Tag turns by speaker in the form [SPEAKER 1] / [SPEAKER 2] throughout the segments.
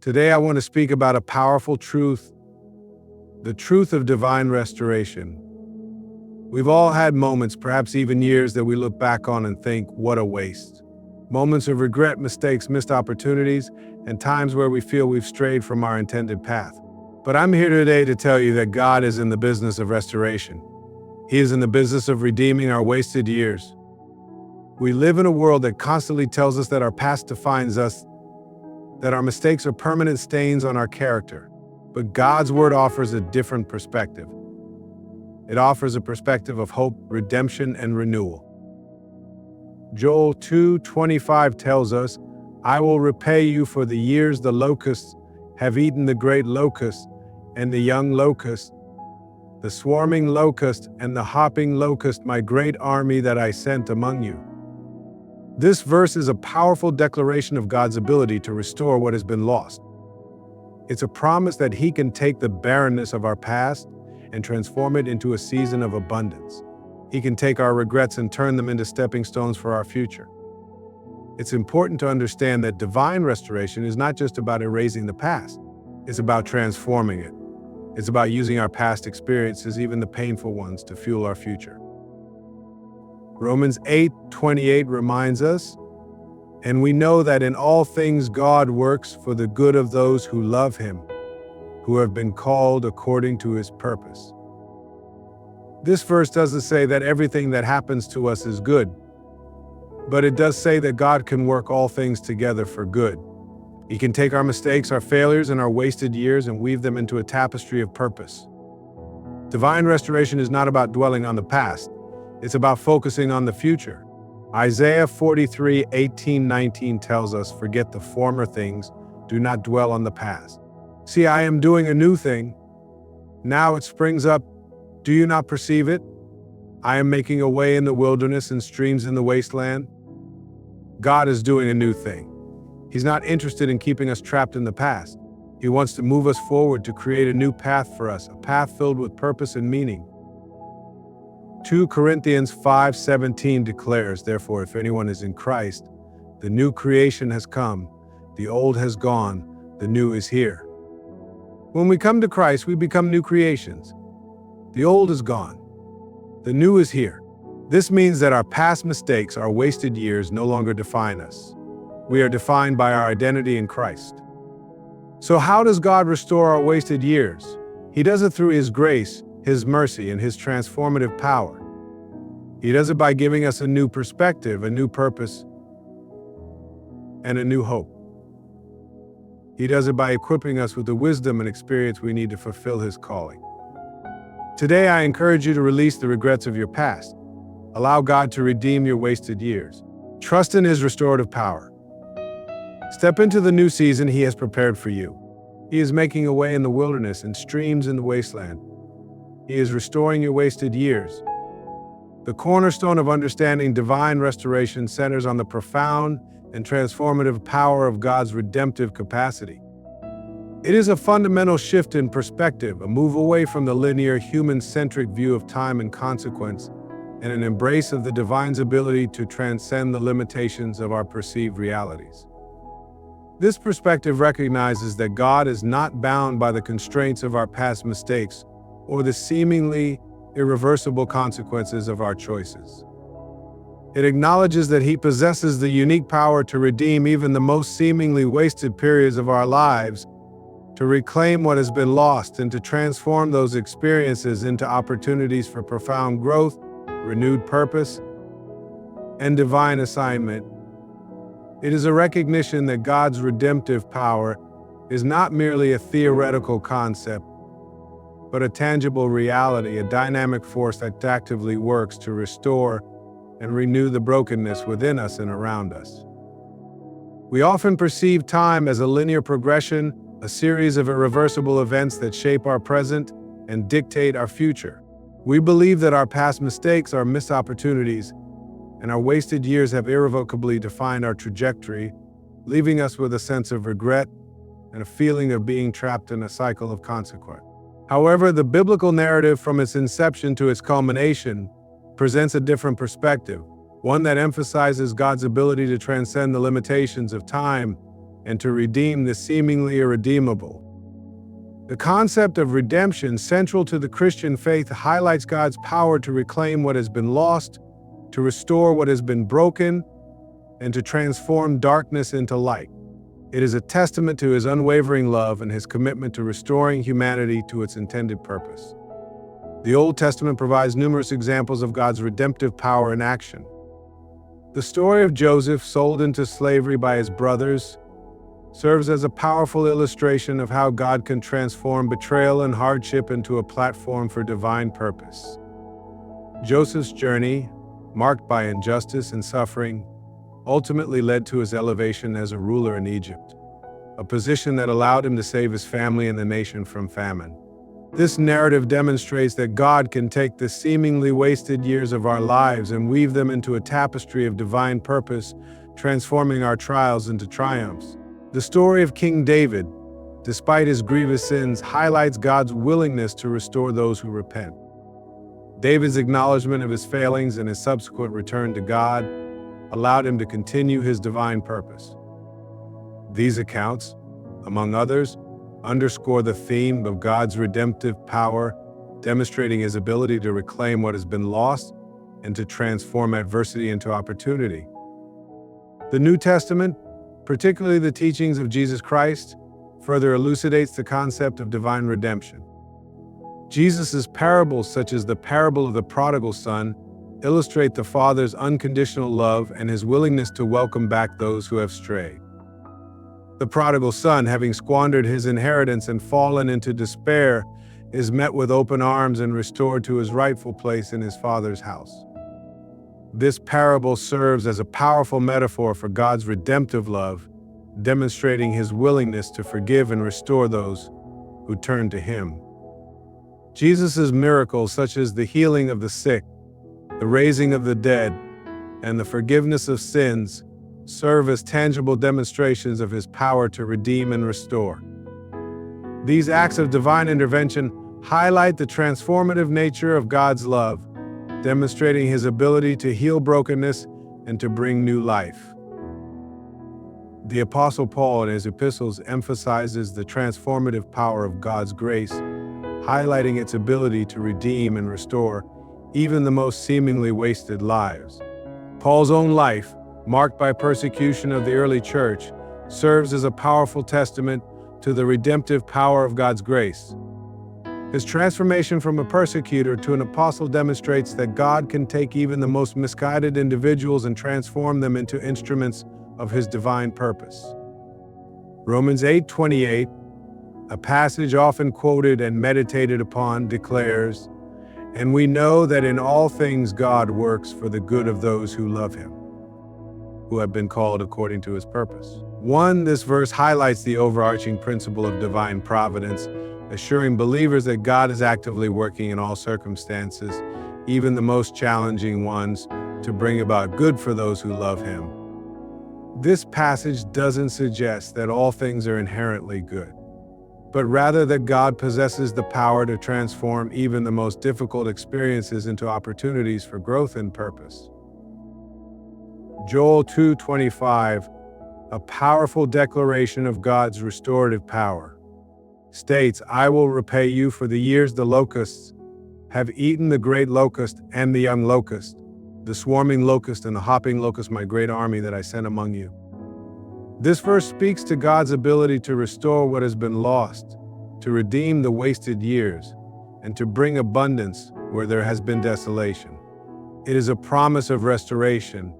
[SPEAKER 1] Today I want to speak about a powerful truth, the truth of divine restoration. We've all had moments, perhaps even years, that we look back on and think, what a waste. Moments of regret, mistakes, missed opportunities, and times where we feel we've strayed from our intended path. But I'm here today to tell you that God is in the business of restoration. He is in the business of redeeming our wasted years. We live in a world that constantly tells us that our past defines us, that our mistakes are permanent stains on our character. But God's word offers a different perspective. It offers a perspective of hope, redemption, and renewal. Joel 2:25 tells us, "I will repay you for the years the locusts have eaten, the great locust and the young locust, the swarming locust and the hopping locust, my great army that I sent among you." This verse is a powerful declaration of God's ability to restore what has been lost. It's a promise that He can take the barrenness of our past and transform it into a season of abundance. He can take our regrets and turn them into stepping stones for our future. It's important to understand that divine restoration is not just about erasing the past. It's about transforming it. It's about using our past experiences, even the painful ones, to fuel our future. Romans 8:28 reminds us, "And we know that in all things God works for the good of those who love Him, who have been called according to His purpose." This verse doesn't say that everything that happens to us is good, but it does say that God can work all things together for good. He can take our mistakes, our failures, and our wasted years and weave them into a tapestry of purpose. Divine restoration is not about dwelling on the past. It's about focusing on the future. Isaiah 43:18-19 tells us, "Forget the former things, do not dwell on the past. See, I am doing a new thing. Now it springs up. Do you not perceive it? I am making a way in the wilderness and streams in the wasteland." God is doing a new thing. He's not interested in keeping us trapped in the past. He wants to move us forward to create a new path for us, a path filled with purpose and meaning. 2 Corinthians 5:17 declares, "Therefore, if anyone is in Christ, the new creation has come, the old has gone, the new is here." When we come to Christ, we become new creations. The old is gone. The new is here. This means that our past mistakes, our wasted years, no longer define us. We are defined by our identity in Christ. So how does God restore our wasted years? He does it through His grace, His mercy, and His transformative power. He does it by giving us a new perspective, a new purpose, and a new hope. He does it by equipping us with the wisdom and experience we need to fulfill His calling. Today, I encourage you to release the regrets of your past. Allow God to redeem your wasted years. Trust in His restorative power. Step into the new season He has prepared for you. He is making a way in the wilderness and streams in the wasteland. He is restoring your wasted years. The cornerstone of understanding divine restoration centers on the profound and transformative power of God's redemptive capacity. It is a fundamental shift in perspective, a move away from the linear, human-centric view of time and consequence, and an embrace of the divine's ability to transcend the limitations of our perceived realities. This perspective recognizes that God is not bound by the constraints of our past mistakes or the seemingly irreversible consequences of our choices. It acknowledges that He possesses the unique power to redeem even the most seemingly wasted periods of our lives, to reclaim what has been lost, and to transform those experiences into opportunities for profound growth, renewed purpose, and divine assignment. It is a recognition that God's redemptive power is not merely a theoretical concept, but a tangible reality, a dynamic force that actively works to restore and renew the brokenness within us and around us. We often perceive time as a linear progression, a series of irreversible events that shape our present and dictate our future. We believe that our past mistakes are missed opportunities, and our wasted years have irrevocably defined our trajectory, leaving us with a sense of regret and a feeling of being trapped in a cycle of consequence. However, the biblical narrative from its inception to its culmination presents a different perspective, one that emphasizes God's ability to transcend the limitations of time and to redeem the seemingly irredeemable. The concept of redemption, central to the Christian faith, highlights God's power to reclaim what has been lost, to restore what has been broken, and to transform darkness into light. It is a testament to his unwavering love and his commitment to restoring humanity to its intended purpose. The Old Testament provides numerous examples of God's redemptive power in action. The story of Joseph, sold into slavery by his brothers, serves as a powerful illustration of how God can transform betrayal and hardship into a platform for divine purpose. Joseph's journey, marked by injustice and suffering, ultimately led to his elevation as a ruler in Egypt, a position that allowed him to save his family and the nation from famine. This narrative demonstrates that God can take the seemingly wasted years of our lives and weave them into a tapestry of divine purpose, transforming our trials into triumphs. The story of King David, despite his grievous sins, highlights God's willingness to restore those who repent. David's acknowledgement of his failings and his subsequent return to God allowed him to continue his divine purpose. These accounts, among others, underscore the theme of God's redemptive power, demonstrating his ability to reclaim what has been lost and to transform adversity into opportunity. The New Testament, particularly the teachings of Jesus Christ, further elucidates the concept of divine redemption. Jesus' parables, such as the parable of the prodigal son, illustrate the Father's unconditional love and his willingness to welcome back those who have strayed. The prodigal son, having squandered his inheritance and fallen into despair, is met with open arms and restored to his rightful place in his Father's house. This parable serves as a powerful metaphor for God's redemptive love, demonstrating his willingness to forgive and restore those who turn to him. Jesus' miracles, such as the healing of the sick, the raising of the dead, and the forgiveness of sins, serve as tangible demonstrations of his power to redeem and restore. These acts of divine intervention highlight the transformative nature of God's love, demonstrating his ability to heal brokenness and to bring new life. The Apostle Paul in his epistles emphasizes the transformative power of God's grace, highlighting its ability to redeem and restore even the most seemingly wasted lives. Paul's own life, marked by persecution of the early church, serves as a powerful testament to the redemptive power of God's grace. His transformation from a persecutor to an apostle demonstrates that God can take even the most misguided individuals and transform them into instruments of his divine purpose. Romans 8:28, a passage often quoted and meditated upon, declares, "And we know that in all things God works for the good of those who love him, who have been called according to his purpose." This verse highlights the overarching principle of divine providence, assuring believers that God is actively working in all circumstances, even the most challenging ones, to bring about good for those who love him. This passage doesn't suggest that all things are inherently good, but rather that God possesses the power to transform even the most difficult experiences into opportunities for growth and purpose. Joel 2:25, a powerful declaration of God's restorative power, states, "I will repay you for the years the locusts have eaten, the great locust and the young locust, the swarming locust and the hopping locust, my great army that I sent among you." This verse speaks to God's ability to restore what has been lost, to redeem the wasted years, and to bring abundance where there has been desolation. It is a promise of restoration,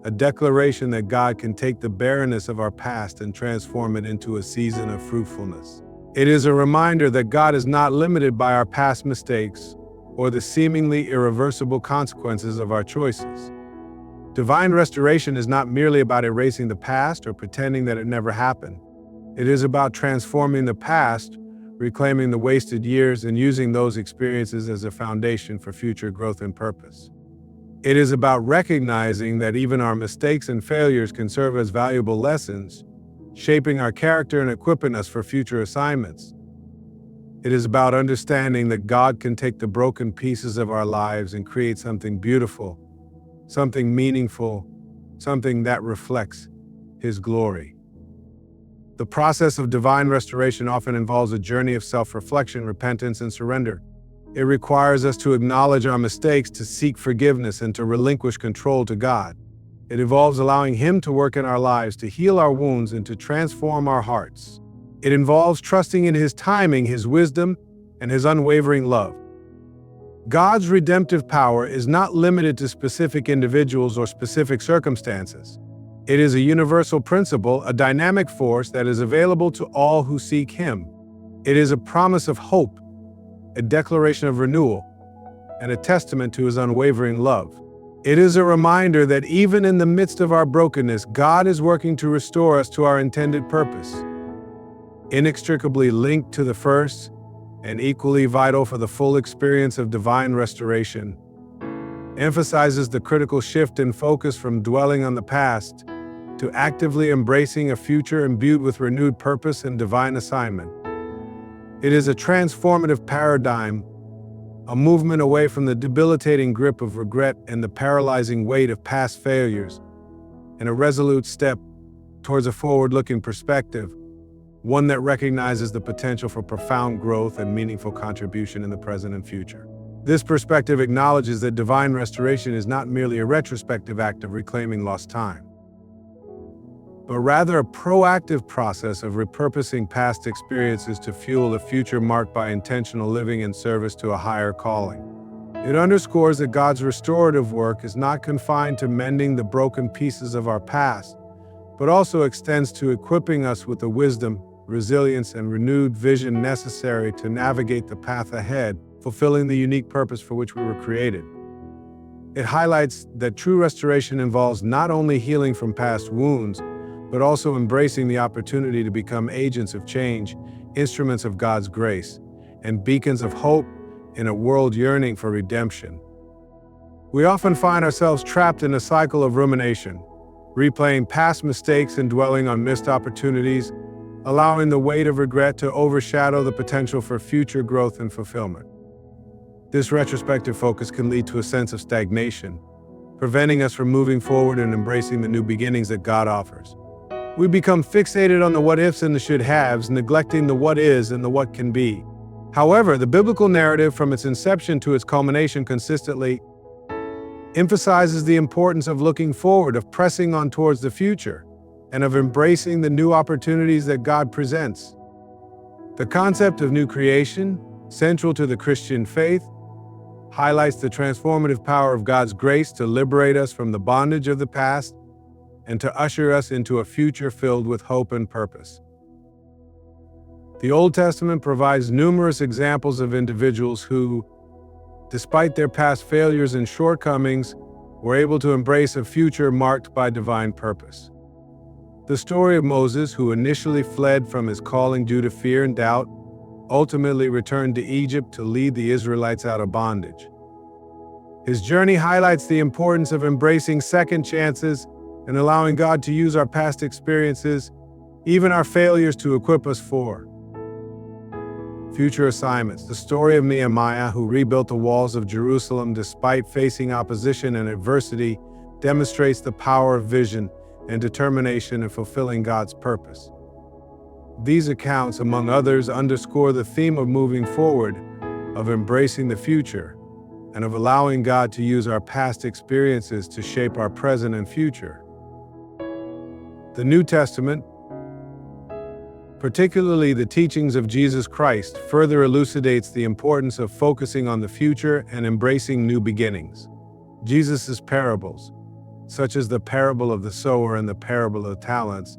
[SPEAKER 1] a declaration that God can take the barrenness of our past and transform it into a season of fruitfulness. It is a reminder that God is not limited by our past mistakes or the seemingly irreversible consequences of our choices. Divine restoration is not merely about erasing the past or pretending that it never happened. It is about transforming the past, reclaiming the wasted years, and using those experiences as a foundation for future growth and purpose. It is about recognizing that even our mistakes and failures can serve as valuable lessons, shaping our character and equipping us for future assignments. It is about understanding that God can take the broken pieces of our lives and create something beautiful, something meaningful, something that reflects his glory. The process of divine restoration often involves a journey of self-reflection, repentance, and surrender. It requires us to acknowledge our mistakes, to seek forgiveness, and to relinquish control to God. It involves allowing Him to work in our lives, to heal our wounds, and to transform our hearts. It involves trusting in His timing, His wisdom, and His unwavering love. God's redemptive power is not limited to specific individuals or specific circumstances. It is a universal principle, a dynamic force that is available to all who seek Him. It is a promise of hope, a declaration of renewal, and a testament to His unwavering love. It is a reminder that even in the midst of our brokenness, God is working to restore us to our intended purpose. Inextricably linked to the first, and equally vital for the full experience of divine restoration, emphasizes the critical shift in focus from dwelling on the past to actively embracing a future imbued with renewed purpose and divine assignment. It is a transformative paradigm, a movement away from the debilitating grip of regret and the paralyzing weight of past failures, and a resolute step towards a forward-looking perspective, one that recognizes the potential for profound growth and meaningful contribution in the present and future. This perspective acknowledges that divine restoration is not merely a retrospective act of reclaiming lost time, but rather a proactive process of repurposing past experiences to fuel a future marked by intentional living in service to a higher calling. It underscores that God's restorative work is not confined to mending the broken pieces of our past, but also extends to equipping us with the wisdom, resilience, and renewed vision necessary to navigate the path ahead, fulfilling the unique purpose for which we were created. It highlights that true restoration involves not only healing from past wounds, but also embracing the opportunity to become agents of change, instruments of God's grace, and beacons of hope in a world yearning for redemption. We often find ourselves trapped in a cycle of rumination, replaying past mistakes and dwelling on missed opportunities, allowing the weight of regret to overshadow the potential for future growth and fulfillment. This retrospective focus can lead to a sense of stagnation, preventing us from moving forward and embracing the new beginnings that God offers. We become fixated on the what-ifs and the should-haves, neglecting the what is and the what can be. However, the biblical narrative, from its inception to its culmination, consistently emphasizes the importance of looking forward, of pressing on towards the future, and of embracing the new opportunities that God presents. The concept of new creation, central to the Christian faith, highlights the transformative power of God's grace to liberate us from the bondage of the past and to usher us into a future filled with hope and purpose. The Old Testament provides numerous examples of individuals who, despite their past failures and shortcomings, were able to embrace a future marked by divine purpose. The story of Moses, who initially fled from his calling due to fear and doubt, ultimately returned to Egypt to lead the Israelites out of bondage. His journey highlights the importance of embracing second chances and allowing God to use our past experiences, even our failures, to equip us for future assignments. The story of Nehemiah, who rebuilt the walls of Jerusalem despite facing opposition and adversity, demonstrates the power of vision and determination in fulfilling God's purpose. These accounts, among others, underscore the theme of moving forward, of embracing the future, and of allowing God to use our past experiences to shape our present and future. The New Testament, particularly the teachings of Jesus Christ, further elucidates the importance of focusing on the future and embracing new beginnings. Jesus' parables, such as the parable of the sower and the parable of the talents,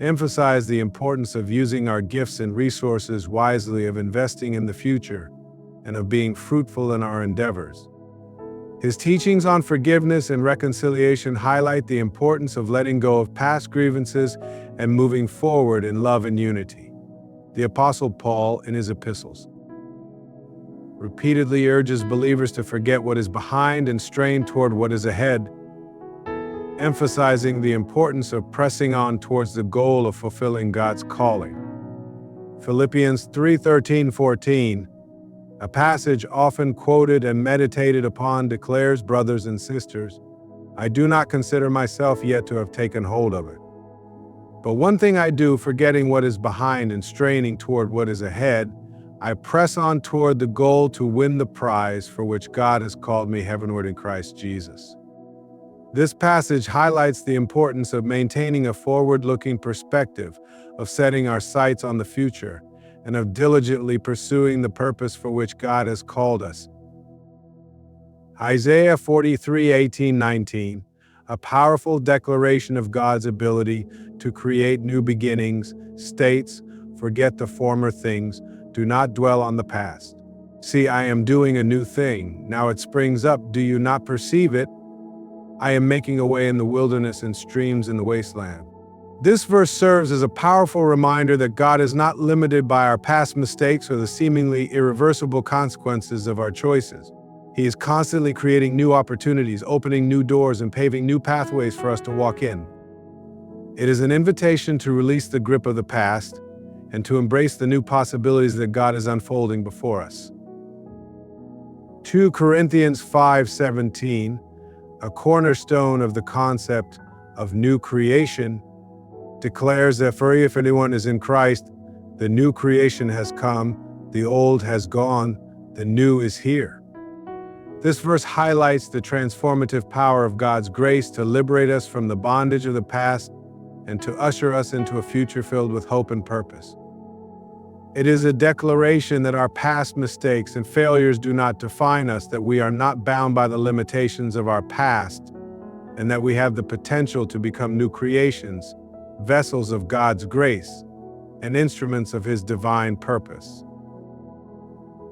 [SPEAKER 1] emphasize the importance of using our gifts and resources wisely, of investing in the future, and of being fruitful in our endeavors. His teachings on forgiveness and reconciliation highlight the importance of letting go of past grievances and moving forward in love and unity. The Apostle Paul, in his epistles, repeatedly urges believers to forget what is behind and strain toward what is ahead, emphasizing the importance of pressing on towards the goal of fulfilling God's calling. Philippians 3:13-14, a passage often quoted and meditated upon, declares, "Brothers and sisters, I do not consider myself yet to have taken hold of it. But one thing I do, forgetting what is behind and straining toward what is ahead, I press on toward the goal to win the prize for which God has called me heavenward in Christ Jesus. This passage highlights the importance of maintaining a forward-looking perspective, of setting our sights on the future, and of diligently pursuing the purpose for which God has called us. Isaiah 43:18-19, a powerful declaration of God's ability to create new beginnings, states, "Forget the former things, do not dwell on the past. See, I am doing a new thing. Now it springs up. Do you not perceive it? I am making a way in the wilderness and streams in the wasteland." This verse serves as a powerful reminder that God is not limited by our past mistakes or the seemingly irreversible consequences of our choices. He is constantly creating new opportunities, opening new doors, and paving new pathways for us to walk in. It is an invitation to release the grip of the past and to embrace the new possibilities that God is unfolding before us. 2 Corinthians 5:17, a cornerstone of the concept of new creation, declares that for if anyone is in Christ, the new creation has come, the old has gone, the new is here. This verse highlights the transformative power of God's grace to liberate us from the bondage of the past and to usher us into a future filled with hope and purpose. It is a declaration that our past mistakes and failures do not define us, that we are not bound by the limitations of our past, and that we have the potential to become new creations, vessels of God's grace, and instruments of His divine purpose.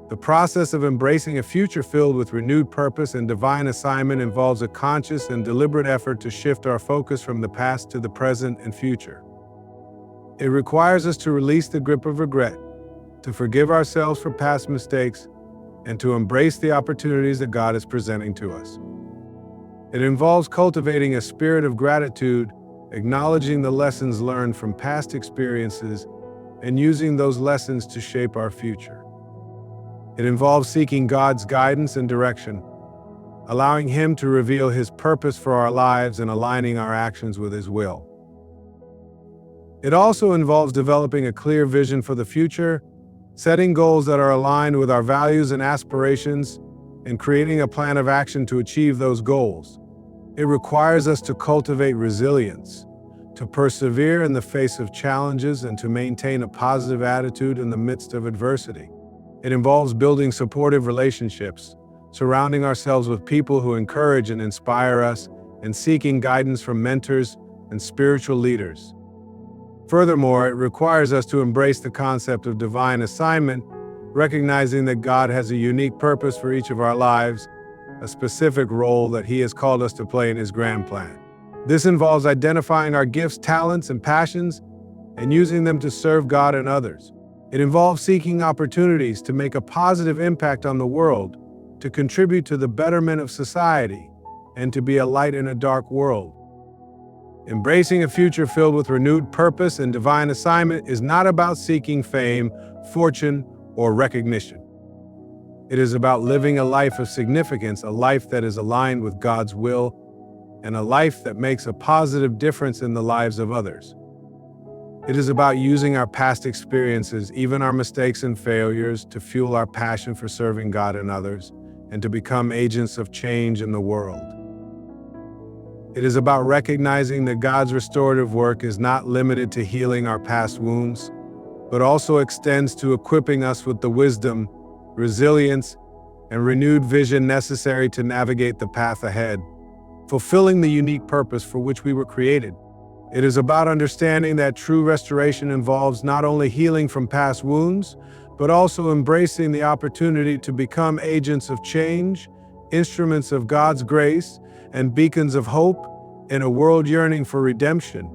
[SPEAKER 1] The process of embracing a future filled with renewed purpose and divine assignment involves a conscious and deliberate effort to shift our focus from the past to the present and future. It requires us to release the grip of regret, to forgive ourselves for past mistakes, and to embrace the opportunities that God is presenting to us. It involves cultivating a spirit of gratitude, acknowledging the lessons learned from past experiences, and using those lessons to shape our future. It involves seeking God's guidance and direction, allowing Him to reveal His purpose for our lives and aligning our actions with His will. It also involves developing a clear vision for the future, setting goals that are aligned with our values and aspirations, and creating a plan of action to achieve those goals. It requires us to cultivate resilience, to persevere in the face of challenges, and to maintain a positive attitude in the midst of adversity. It involves building supportive relationships, surrounding ourselves with people who encourage and inspire us, and seeking guidance from mentors and spiritual leaders. Furthermore, it requires us to embrace the concept of divine assignment, recognizing that God has a unique purpose for each of our lives, a specific role that He has called us to play in His grand plan. This involves identifying our gifts, talents, and passions, and using them to serve God and others. It involves seeking opportunities to make a positive impact on the world, to contribute to the betterment of society, and to be a light in a dark world. Embracing a future filled with renewed purpose and divine assignment is not about seeking fame, fortune, or recognition. It is about living a life of significance, a life that is aligned with God's will, and a life that makes a positive difference in the lives of others. It is about using our past experiences, even our mistakes and failures, to fuel our passion for serving God and others, and to become agents of change in the world. It is about recognizing that God's restorative work is not limited to healing our past wounds, but also extends to equipping us with the wisdom, resilience, and renewed vision necessary to navigate the path ahead, fulfilling the unique purpose for which we were created. It is about understanding that true restoration involves not only healing from past wounds, but also embracing the opportunity to become agents of change, instruments of God's grace, and beacons of hope in a world yearning for redemption.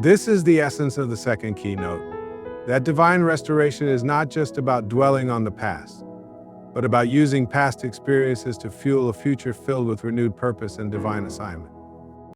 [SPEAKER 1] This is the essence of the second keynote, that divine restoration is not just about dwelling on the past, but about using past experiences to fuel a future filled with renewed purpose and divine assignment.